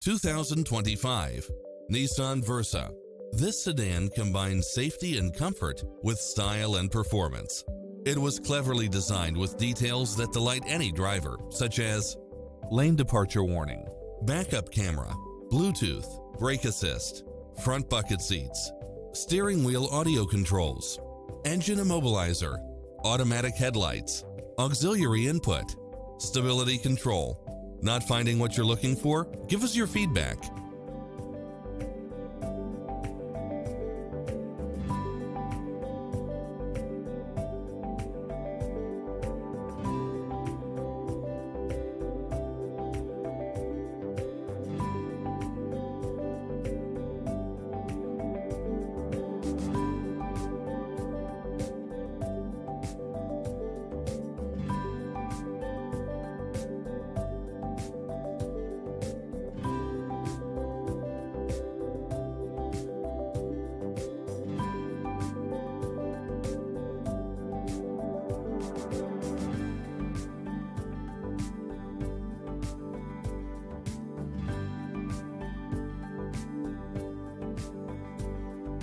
2025 Nissan Versa. This sedan combines safety and comfort with style and performance. It was cleverly designed with details that delight any driver, such as lane departure warning, backup camera, Bluetooth, brake assist, front bucket seats, steering wheel audio controls, engine immobilizer, automatic headlights, auxiliary input, stability control. Not finding what you're looking for? Give us your feedback.